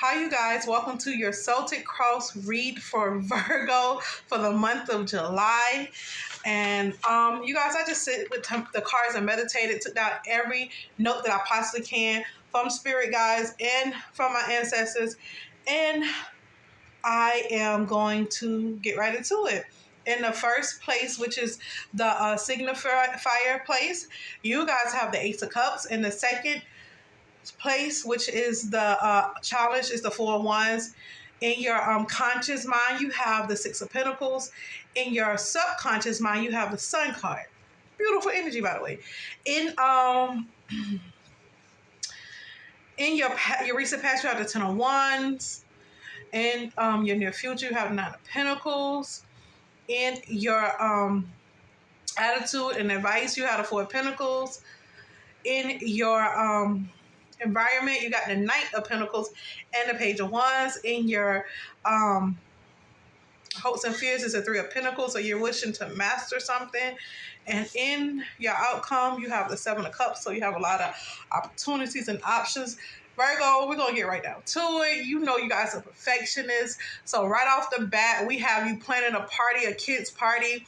Hi, you guys. Welcome to your Celtic cross read for Virgo for the month of July. And you guys, I just sit with the cards and meditated, took down every note that I possibly can from spirit guides and from my ancestors. And I am going to get right into it. In the first place, which is the signifier place, you guys have the Ace of Cups. In the second place, which is the challenge, is the Four of Wands. In your conscious mind, you have the Six of Pentacles. In your subconscious mind, you have the Sun card. Beautiful energy, by the way. In your recent past, you have the Ten of Wands. In your near future, you have the Nine of Pentacles. In your attitude and advice, you have the Four of Pentacles. In your environment, you got the Knight of Pentacles and the Page of Wands. In your hopes and fears is the Three of Pentacles, so you're wishing to master something. And in your outcome, you have the Seven of Cups, so you have a lot of opportunities and options. Virgo, we're going to get right down to it. You know you guys are perfectionists, so right off the bat, we have you planning a party, a kid's party,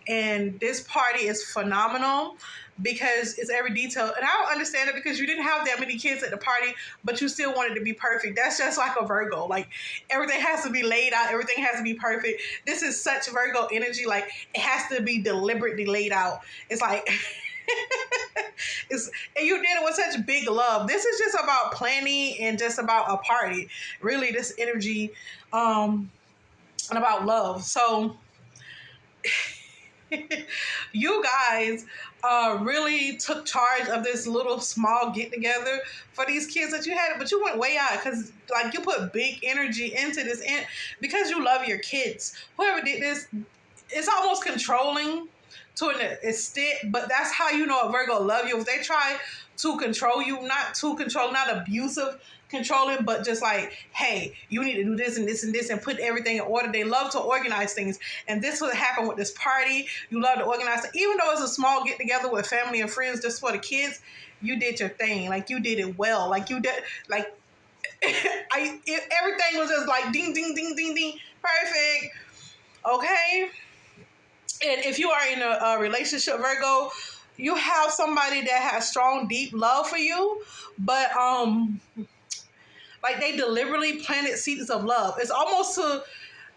and this party is phenomenal because it's every detail. And I don't understand it because you didn't have that many kids at the party, but you still wanted to be perfect. That's just like a Virgo. Like, everything has to be laid out. Everything has to be perfect. This is such Virgo energy. Like, it has to be deliberately laid out. It's like... and you did it with such big love. This is just about planning and just about a party. Really, this energy and about love. So... you guys really took charge of this little small get together for these kids that you had, but you went way out because like you put big energy into this because you love your kids. Whoever did this, it's almost controlling to an extent, but that's how you know a Virgo love you. If they try to control you, not abusive controlling, but just like, hey, you need to do this and this and this and put everything in order. They love to organize things. And this would happen with this party. You love to organize it. Even though it's a small get together with family and friends just for the kids, you did your thing. Like, you did it well. Like, you did, like, everything was just like ding, ding, ding, ding, ding. Perfect. Okay. And if you are in a relationship, Virgo, you have somebody that has strong, deep love for you, but like they deliberately planted seeds of love. It's almost to,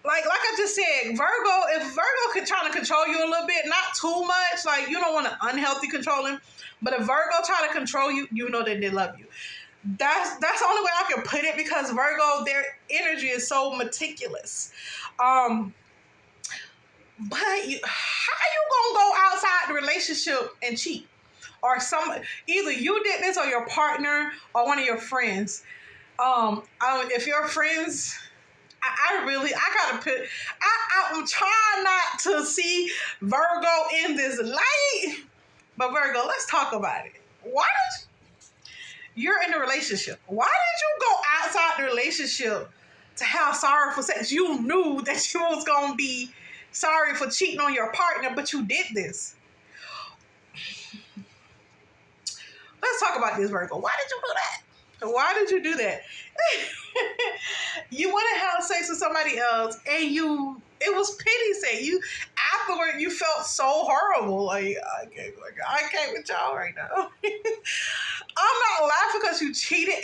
like I just said, Virgo, if Virgo could try to control you a little bit, not too much, like you don't want to unhealthy controlling, but if Virgo try to control you, you know that they love you. That's the only way I can put it, because Virgo, their energy is so meticulous. But how you gonna go outside the relationship and cheat? Or either you did this or your partner or one of your friends. If your friends, I'm trying not to see Virgo in this light. But Virgo, let's talk about it. You're in a relationship. Why did you go outside the relationship to have sorrowful sex? You knew that you was gonna be sorry for cheating on your partner, but you did this. Let's talk about this, Virgo. Why did you do that? Why did you do that? You went and had sex with somebody else, and it was pity sex. Afterward, you felt so horrible. Like, I can't with y'all right now. I'm not laughing because you cheated.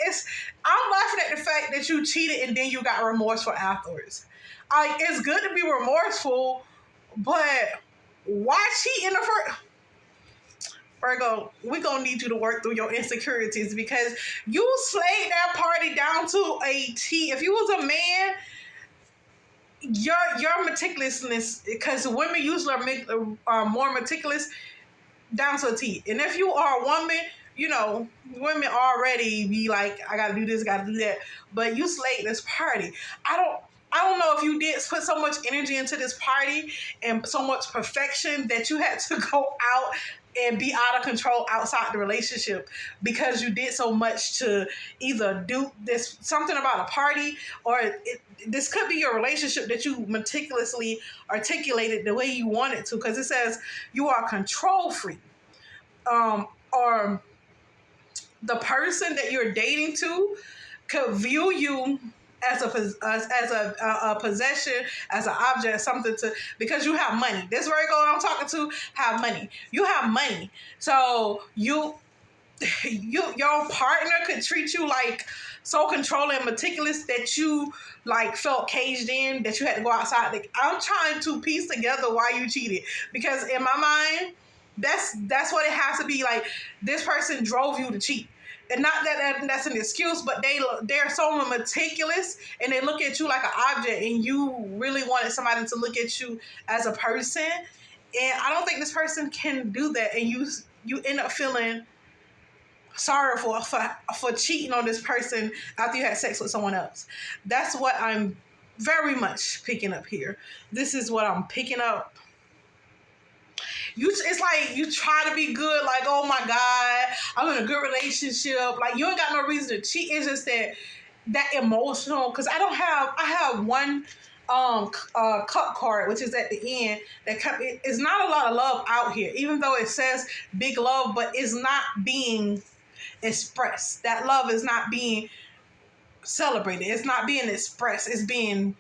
I'm laughing at the fact that you cheated and then you got remorseful afterwards. It's good to be remorseful, but why cheat in the first? Virgo, we're going to need you to work through your insecurities, because you slayed that party down to a T. If you was a man, your meticulousness, because women usually are more meticulous, down to a T. And if you are a woman, you know, women already be like, I got to do this, got to do that. But you slayed this party. I don't know if you did put so much energy into this party and so much perfection that you had to go out and be out of control outside the relationship, because you did so much to either do this something about a party, or this could be your relationship that you meticulously articulated the way you want it to, because it says you are control free, or the person that you're dating to could view you as a possession, as an object, something to, because you have money. This Virgo I'm talking to have money. You have money, so your partner could treat you like so controlling and meticulous that you like felt caged in, that you had to go outside. Like, I'm trying to piece together why you cheated, because in my mind, that's what it has to be. Like, this person drove you to cheat. And not that that's an excuse, but they're so meticulous, and they look at you like an object, and you really wanted somebody to look at you as a person. And I don't think this person can do that, and you end up feeling sorry for cheating on this person after you had sex with someone else. That's what I'm very much picking up here. This is what I'm picking up. It's like you try to be good, like, oh my God, I'm in a good relationship. Like, you ain't got no reason to cheat. It's just that emotional, because I have one cup card, which is at the end, it's not a lot of love out here, even though it says big love, but it's not being expressed. That love is not being celebrated. It's not being expressed. It's being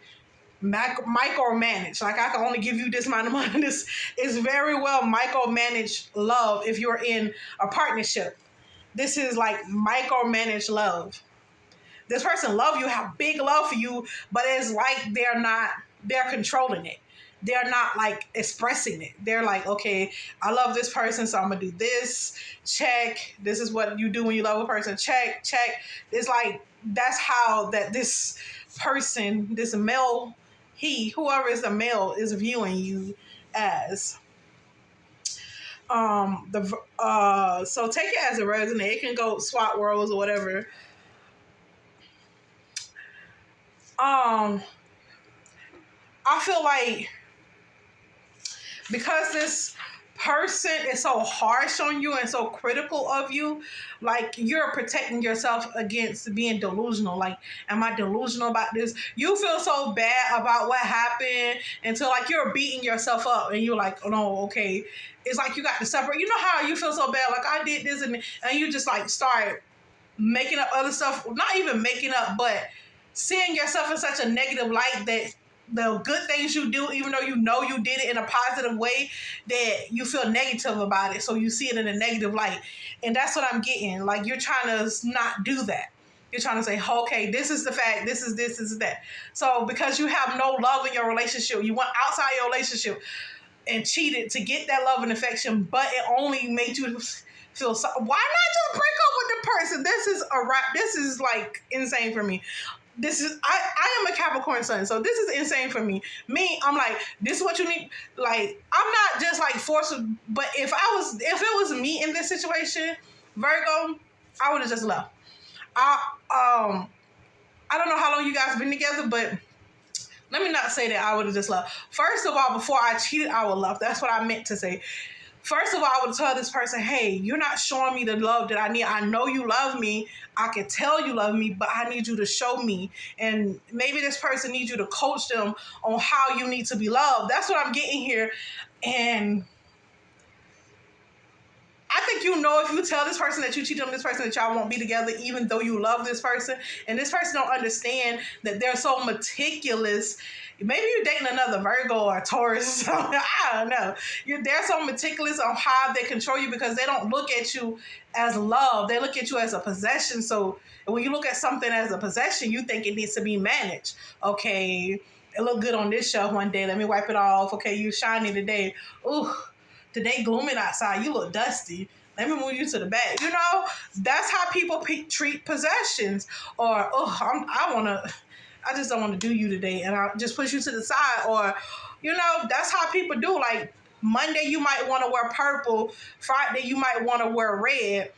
micromanaged. Like, I can only give you this amount of money. This is very well micromanaged love. If you're in a partnership, this is like micromanaged love. This person love you, have big love for you, but it's like they're controlling it. They're not like expressing it. They're like, okay, I love this person, so I'm gonna do this. Check. This is what you do when you love a person. Check. It's like, that's how that this person, this male, whoever is the male, is viewing you as. So take it as a resonate. It can go swap worlds or whatever. I feel like, because this person is so harsh on you and so critical of you, like, you're protecting yourself against being delusional. Like, am I delusional about this? You feel so bad about what happened until, like, you're beating yourself up, and you're like, oh no, okay. It's like you got to separate. You know how you feel so bad, like, I did this, and you just like start making up other stuff. Not even making up, but seeing yourself in such a negative light that the good things you do, even though you know you did it in a positive way, that you feel negative about it. So you see it in a negative light. And that's what I'm getting. Like, you're trying to not do that. You're trying to say, okay, this is the fact, this is that. So because you have no love in your relationship, you went outside your relationship and cheated to get that love and affection, but it only made you feel so. Why not just break up with the person? This is a rap. This is like insane for me. I am a Capricorn sun, so this is insane for me. I'm like, this is what you need. Like, I'm not just like forced, but if it was me in this situation, Virgo, I would have just left. I don't know how long you guys been together, but let me not say that I would have just left. First of all, before I cheated, I would love. That's what I meant to say. First of all, I would tell this person, hey, you're not showing me the love that I need. I know you love me. I can tell you love me, but I need you to show me. And maybe this person needs you to coach them on how you need to be loved. That's what I'm getting here. And I think if you tell this person that you cheated on this person, that y'all won't be together, even though you love this person, and this person don't understand that they're so meticulous. Maybe you're dating another Virgo or Taurus. I don't know. They're so meticulous on how they control you, because they don't look at you as love. They look at you as a possession. So when you look at something as a possession, you think it needs to be managed. Okay, it looked good on this shelf one day. Let me wipe it off. Okay, you shiny today. Ooh, today glooming outside. You look dusty. Let me move you to the back. That's how people treat possessions. Or, I just don't want to do you today, and I'll just push you to the side. Or, that's how people do. Like, Monday you might want to wear purple. Friday you might want to wear red.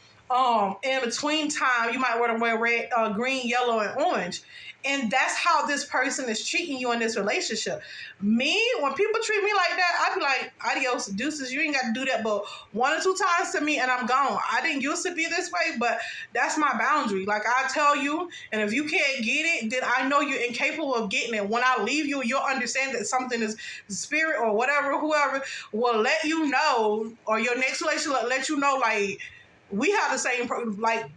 In between time you might want to wear red, green, yellow, and orange. And that's how this person is treating you in this relationship. Me, when people treat me like that, I be like, adios, deuces, you ain't got to do that but 1 or 2 times to me and I'm gone. I didn't used to be this way, but that's my boundary. Like, I tell you, and if you can't get it, then I know you're incapable of getting it. When I leave you, you'll understand that something is spirit or whatever, whoever will let you know, or your next relationship will let you know, like, we have the same, like,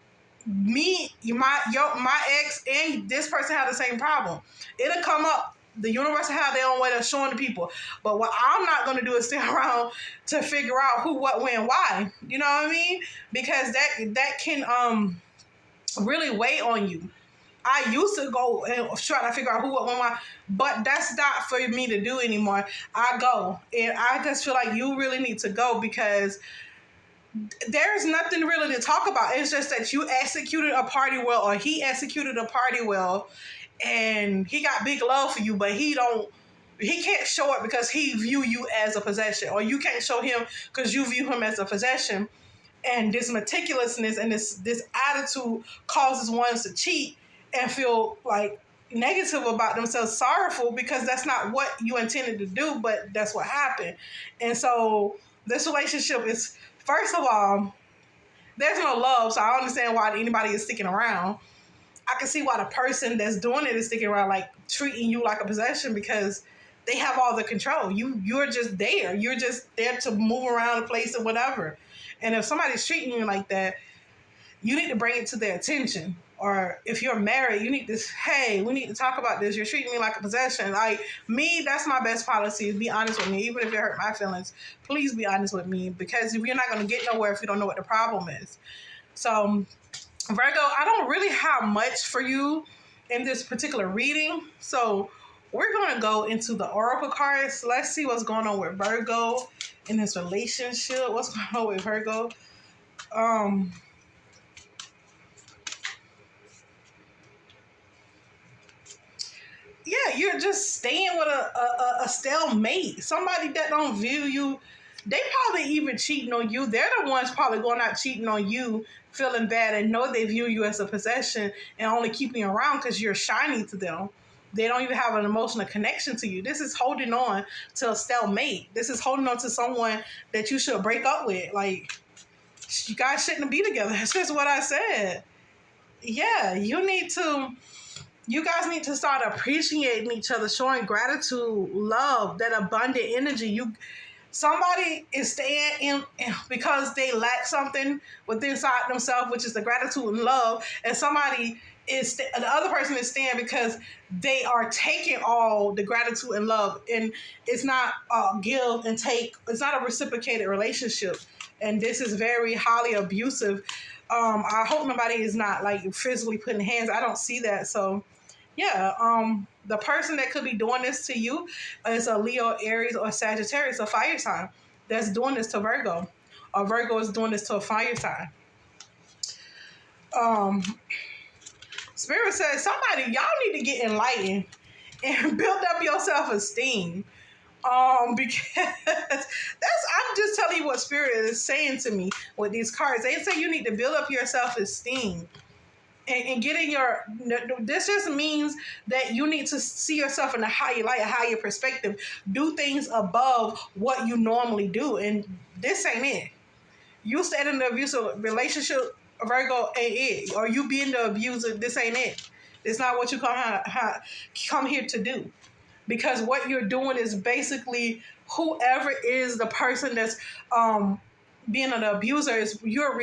my ex and this person have the same problem. It'll come up. The universe will have their own way of showing the people. But what I'm not going to do is sit around to figure out who, what, when, why. You know what I mean? Because that can really weigh on you. I used to go and try to figure out who, what, when, why, but that's not for me to do anymore. I go, and I just feel like you really need to go because there's nothing really to talk about. It's just that you executed a party well, or he executed a party well, and he got big love for you, but he can't show it because he view you as a possession, or you can't show him because you view him as a possession. And this meticulousness and this attitude causes ones to cheat and feel like negative about themselves, sorrowful, because that's not what you intended to do, but that's what happened. And so this relationship is, first of all, there's no love, so I don't understand why anybody is sticking around. I can see why the person that's doing it is sticking around, like treating you like a possession, because they have all the control. You're just there. You're just there to move around the place or whatever. And if somebody's treating you like that, you need to bring it to their attention. Or if you're married, you need to, hey, we need to talk about this. You're treating me like a possession. Like me, that's my best policy, is be honest with me. Even if it hurt my feelings, please be honest with me, because you're not going to get nowhere if you don't know what the problem is. So Virgo, I don't really have much for you in this particular reading. So we're going to go into the Oracle cards. Let's see what's going on with Virgo in this relationship. What's going on with Virgo? Yeah, you're just staying with a stalemate. Somebody that don't view you. They probably even cheating on you. They're the ones probably going out cheating on you, feeling bad, and know they view you as a possession and only keeping you around because you're shiny to them. They don't even have an emotional connection to you. This is holding on to a stalemate. This is holding on to someone that you should break up with. Like, you guys shouldn't be together. That's just what I said. Yeah, you guys need to start appreciating each other, showing gratitude, love, that abundant energy. Somebody is staying in because they lack something within inside themselves, which is the gratitude and love, and the other person is staying because they are taking all the gratitude and love, and it's not a give and take. It's not a reciprocated relationship, and this is very highly abusive. I hope nobody is not like physically putting hands. I don't see that. So yeah, the person that could be doing this to you is a Leo, Aries, or Sagittarius, a fire sign that's doing this to Virgo, or Virgo is doing this to a fire sign. Spirit says y'all need to get enlightened and build up your self-esteem. Because I'm just telling you what Spirit is saying to me with these cards. They say you need to build up your self-esteem. And getting this just means that you need to see yourself in a higher light, a higher perspective. Do things above what you normally do. And this ain't it. You stay in the abusive relationship, Virgo, ain't it. Or you being the abuser, this ain't it. It's not what you come here to do. Because what you're doing is basically whoever is the person that's being an abuser is you're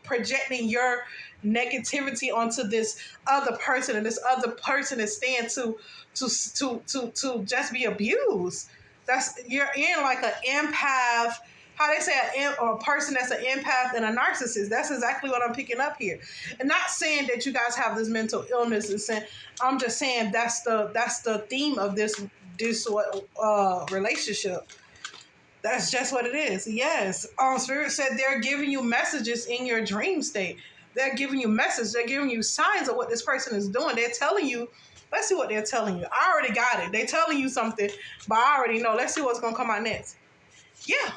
projecting your negativity onto this other person, and this other person is staying to just be abused. You're in like an empath. How they say a person that's an empath and a narcissist. That's exactly what I'm picking up here. And not saying that you guys have this mental illness. I'm just saying that's the theme of this relationship. That's just what it is. Yes. Spirit said they're giving you messages in your dream state. They're giving you messages. They're giving you signs of what this person is doing. They're telling you, let's see what they're telling you. I already got it. They're telling you something, but I already know. Let's see what's going to come out next. Yeah.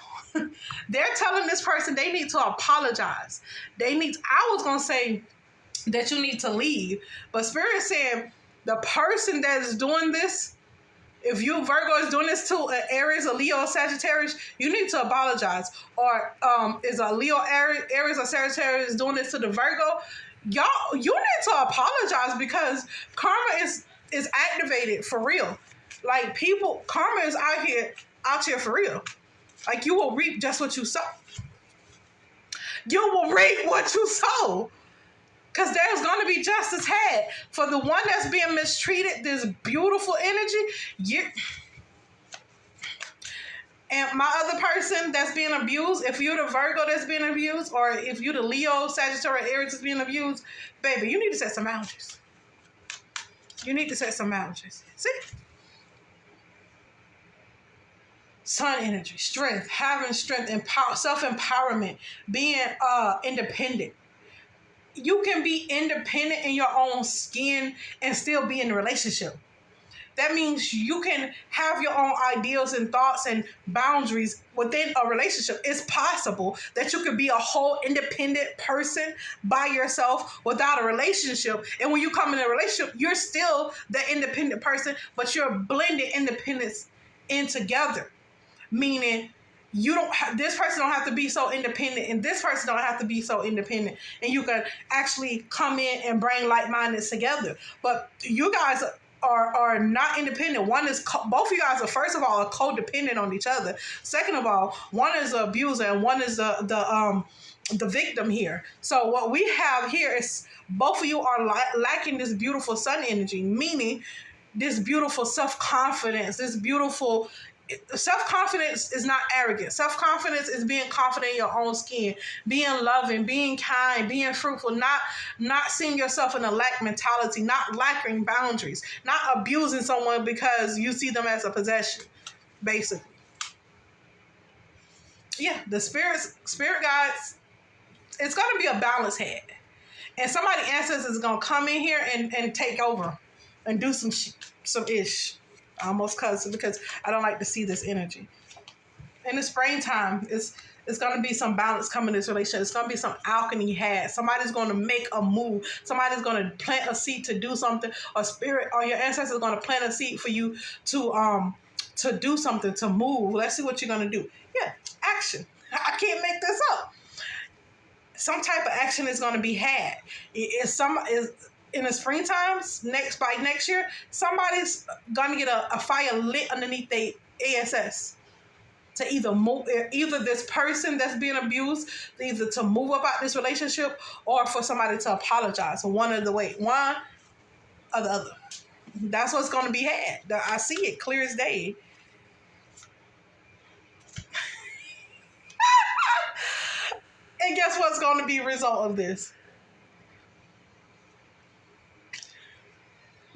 They're telling this person they need to apologize. I was going to say that you need to leave, but Spirit is saying the person that is doing this, if you, Virgo, is doing this to an Aries, a Leo, Sagittarius, you need to apologize. Or is a Leo, Aries, or Sagittarius doing this to the Virgo? You need to apologize, because karma is activated for real. Like karma is out here for real. Like you will reap just what you sow. You will reap what you sow. Because there's going to be justice had. For the one that's being mistreated, this beautiful energy, and my other person that's being abused, if you're the Virgo that's being abused, or if you're the Leo, Sagittarius, Aries that's being abused, baby, you need to set some boundaries. You need to set some boundaries. See? Sun energy, strength, having strength, self-empowerment, being independent. You can be independent in your own skin and still be in a relationship. That means you can have your own ideals and thoughts and boundaries within a relationship. It's possible that you could be a whole independent person by yourself without a relationship. And when you come in a relationship, you're still the independent person, but you're blending independence in together. Meaning this person don't have to be so independent and this person don't have to be so independent. And you can actually come in and bring like-minded together. But you guys are not independent. Both of you guys are, first of all, are codependent on each other. Second of all, one is the abuser and one is the victim here. So what we have here is both of you are lacking this beautiful sun energy, meaning this beautiful self-confidence, this beautiful self-confidence is not arrogant. Self-confidence is being confident in your own skin, being loving, being kind, being fruitful, not seeing yourself in a lack mentality, not lacking boundaries, not abusing someone because you see them as a possession, basically. Yeah, the spirit guides, it's going to be a balanced head. And somebody ancestors is going to come in here and take over and do some ish. Almost because I don't like to see this energy. In the springtime, it's going to be some balance coming in this relationship. It's going to be some alchemy had. Somebody's going to make a move. Somebody's going to plant a seed to do something. Or spirit or your ancestors are going to plant a seed for you to do something, to move. Let's see what you're going to do. Yeah, action. I can't make this up. Some type of action is going to be had. In the springtime, by next year, somebody's gonna get a fire lit underneath their ASS to either this person that's being abused, either to move about this relationship or for somebody to apologize. One or the other. That's what's gonna be had. I see it clear as day. And guess what's gonna be a result of this?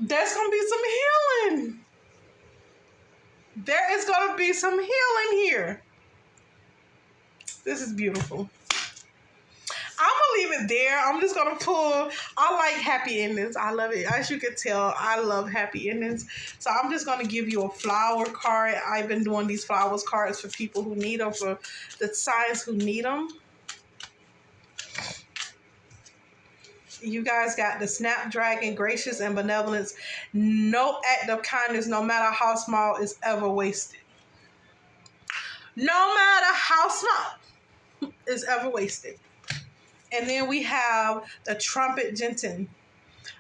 There's going to be some healing. There is going to be some healing here. This is beautiful. I'm going to leave it there. I'm just going to pull. I like happy endings. I love it. As you can tell, I love happy endings. So I'm just going to give you a flower card. I've been doing these flowers cards for people who need them, for the signs who need them. You guys got the Snapdragon, gracious and benevolence. No act of kindness, no matter how small, is ever wasted. No matter how small, is ever wasted. And then we have the Trumpet Gentian,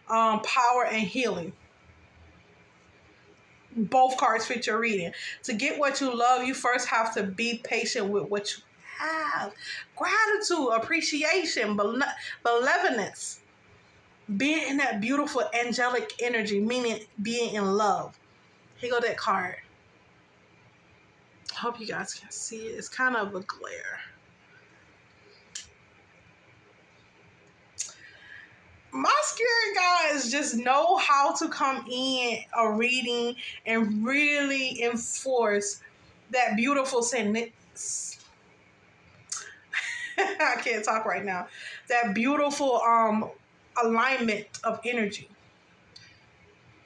power and healing. Both cards fit your reading. To get what you love, you first have to be patient with what you have. Gratitude, appreciation, benevolence. Being in that beautiful angelic energy, meaning being in love. Here go that card. Hope you guys can see it. It's kind of a glare. My spirit guides just know how to come in a reading and really enforce that beautiful sentence. I can't talk right now. That beautiful alignment of energy.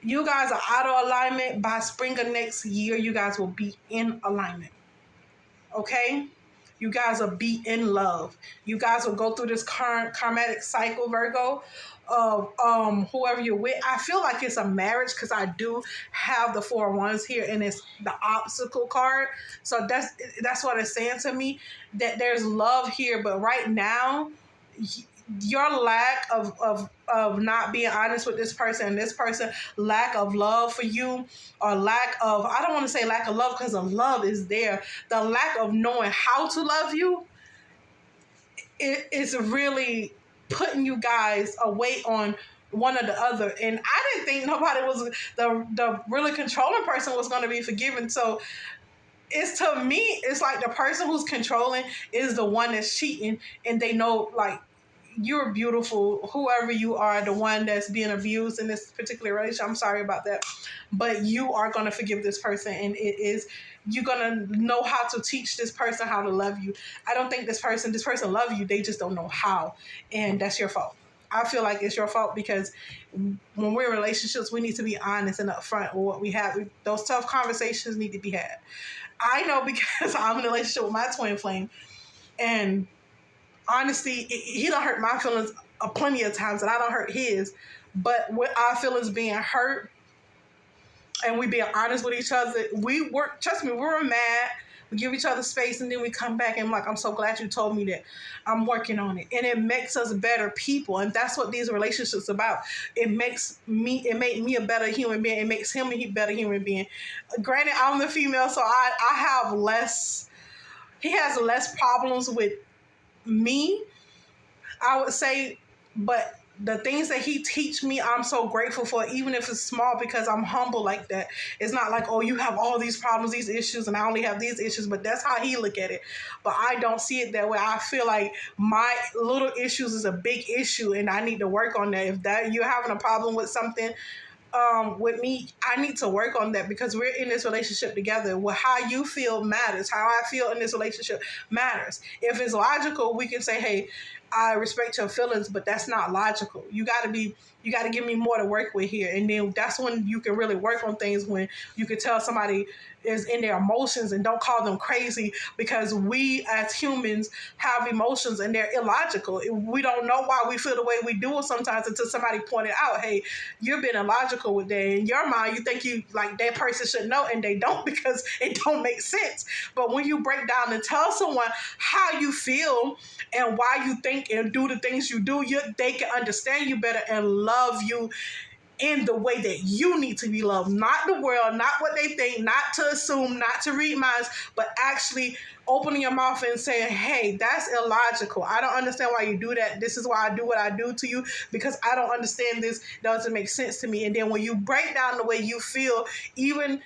You guys are out of alignment. By spring of next year, you guys will be in alignment. Okay? You guys will be in love. You guys will go through this current karmatic cycle, Virgo, of whoever you're with. I feel like it's a marriage because I do have the 4 of Wands here and it's the obstacle card. So that's what it's saying to me, that there's love here, but right now your lack of not being honest with this person and this person lack of love for you, or lack of, I don't want to say lack of love because the love is there, the lack of knowing how to love you, it is really putting you guys away on one or the other. And I didn't think nobody was the really controlling person was going to be forgiven. So it's, to me, it's like the person who's controlling is the one that's cheating, and they know, like, you're beautiful, whoever you are, the one that's being abused in this particular relationship. I'm sorry about that, but you are going to forgive this person, and you're going to know how to teach this person how to love you. I don't think this person love you. They just don't know how, and that's your fault. I feel like it's your fault, because when we're in relationships, we need to be honest and upfront with what we have. Those tough conversations need to be had. I know, because I'm in a relationship with my twin flame, and honestly, he don't hurt my feelings plenty of times, and I don't hurt his. But with our feelings being hurt, and we being honest with each other, we work. Trust me, we're mad. We give each other space, and then we come back and I'm like, I'm so glad you told me that. I'm working on it, and it makes us better people, and that's what these relationships about. It made me a better human being. It makes him a better human being. Granted, I'm the female, so I have less. He has less problems with me, I would say, but the things that he teach me, I'm so grateful for, even if it's small, because I'm humble like that. It's not like, oh, you have all these problems, these issues, and I only have these issues, but that's how he look at it. But I don't see it that way. I feel like my little issues is a big issue, and I need to work on that. If that you're having a problem with something, with me, I need to work on that, because we're in this relationship together. Well, how you feel matters. How I feel in this relationship matters. If it's logical, we can say, hey, I respect your feelings, but that's not logical. You got to give me more to work with here. And then that's when you can really work on things, when you can tell somebody is in their emotions, and don't call them crazy, because we as humans have emotions and they're illogical. We don't know why we feel the way we do sometimes until somebody pointed out, hey, you're being illogical with that. In your mind, you think you like that person should know, and they don't, because it don't make sense. But when you break down and tell someone how you feel and why you think and do the things you do, they can understand you better and love you in the way that you need to be loved. Not the world, not what they think, not to assume, not to read minds, but actually opening your mouth and saying, hey, that's illogical. I don't understand why you do that. This is why I do what I do to you, because I don't understand this. It doesn't make sense to me. And then when you break down the way you feel, even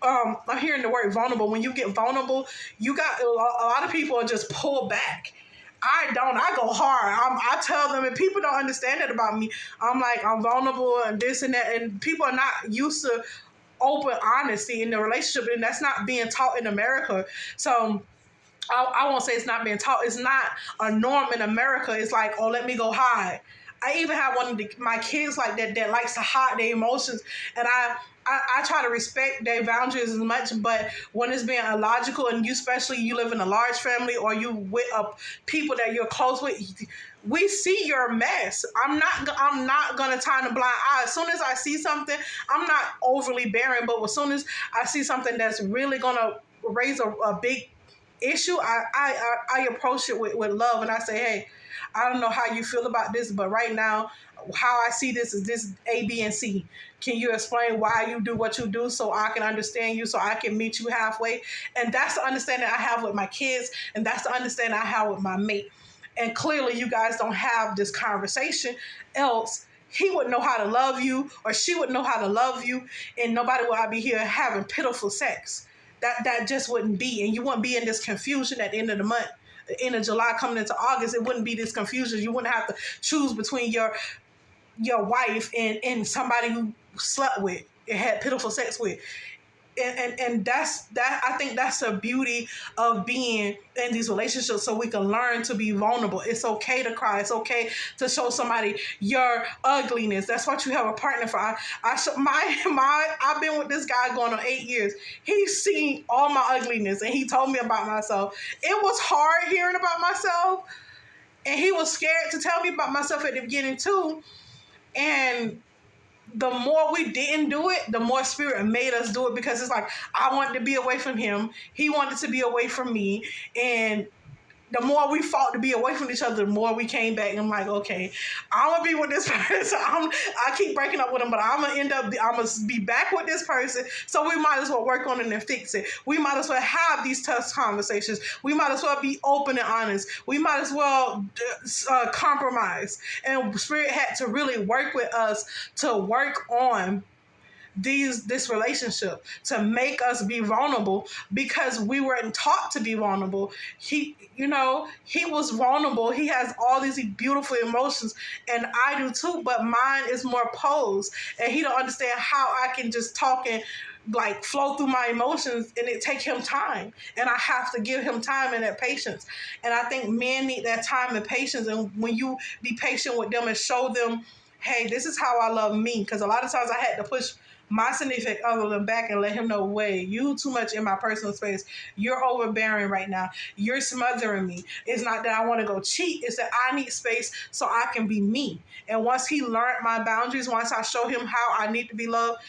I'm hearing the word vulnerable. When you get vulnerable, you got a lot of people are just pull back. I don't. I go hard. I tell them, and people don't understand that about me. I'm like, I'm vulnerable and this and that, and people are not used to open honesty in the relationship, and that's not being taught in America. So I won't say it's not being taught. It's not a norm in America. It's like, oh, let me go hide. I even have one of my kids like that likes to hide their emotions, and I try to respect their boundaries as much, but when it's being illogical, and you live in a large family, or you with people that you're close with, we see your mess. I'm not gonna turn a blind eye. As soon as I see something, I'm not overly bearing, but as soon as I see something that's really gonna raise a big issue, I approach it with love, and I say, hey, I don't know how you feel about this, but right now, how I see this is this A, B, and C. Can you explain why you do what you do, so I can understand you, so I can meet you halfway? And that's the understanding I have with my kids, and that's the understanding I have with my mate. And clearly you guys don't have this conversation, else he would know how to love you, or she would know how to love you, and nobody would be here having pitiful sex. That just wouldn't be, and you wouldn't be in this confusion at the end of the month. The end of July coming into August, it wouldn't be this confusion. You wouldn't have to choose between your wife and somebody who slept with and had pitiful sex with. And that's that. I think that's the beauty of being in these relationships, so we can learn to be vulnerable. It's okay to cry. It's okay to show somebody your ugliness. That's what you have a partner for. I've been with this guy going on 8 years. He's seen all my ugliness, and he told me about myself. It was hard hearing about myself, and he was scared to tell me about myself at the beginning too. And the more we didn't do it, the more spirit made us do it, because it's like, I wanted to be away from him. He wanted to be away from me. And the more we fought to be away from each other, the more we came back. And I'm like, okay, I'm gonna be with this person. I keep breaking up with him, but I'm gonna be back with this person. So we might as well work on it and fix it. We might as well have these tough conversations. We might as well be open and honest. We might as well compromise. And Spirit had to really work with us to work on this relationship, to make us be vulnerable, because we weren't taught to be vulnerable. He was vulnerable. He has all these beautiful emotions, and I do too, but mine is more posed, and he don't understand how I can just talk and like flow through my emotions, and it take him time, and I have to give him time and that patience. And I think men need that time and patience, and when you be patient with them and show them, hey, this is how I love me, because a lot of times I had to push my significant other back and let him know, wait, you too much in my personal space. You're overbearing right now. You're smothering me. It's not that I want to go cheat. It's that I need space so I can be me. And once he learned my boundaries, once I show him how I need to be loved,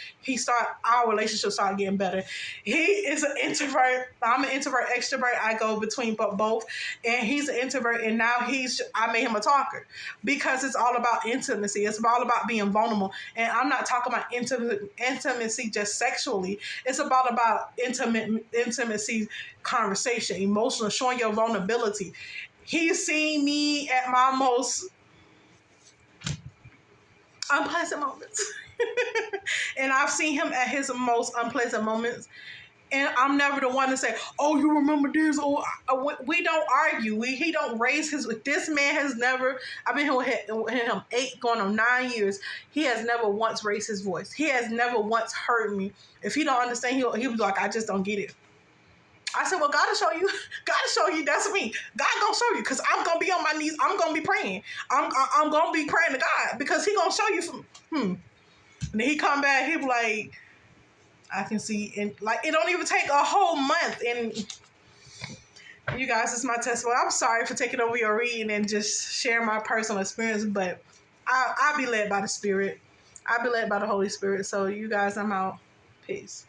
our relationship started getting better. He is an introvert. I'm an introvert, extrovert. I go between both. And he's an introvert, and now I made him a talker, because it's all about intimacy. It's all about being vulnerable. And I'm not talking about intimacy just sexually. It's about intimacy, conversation, emotional, showing your vulnerability. He's seen me at my most unpleasant moments. And I've seen him at his most unpleasant moments. And I'm never the one to say, oh, you remember this? Oh, we don't argue. He don't raise this man has never, I've been here with him 8 going on 9 years. He has never once raised his voice. He has never once hurt me. If he don't understand, he'll be like, I just don't get it. I said, well, God will show you. God will show you. That's me. God gonna show you, because I'm gonna be on my knees. I'm gonna be praying. I'm gonna be praying to God, because he gonna show you from. And then he come back. He be like, I can see, and like it don't even take a whole month. And you guys, it's my testimony. I'm sorry for taking over your reading and just sharing my personal experience, but I'll be led by the Spirit. I'll be led by the Holy Spirit. So you guys, I'm out. Peace.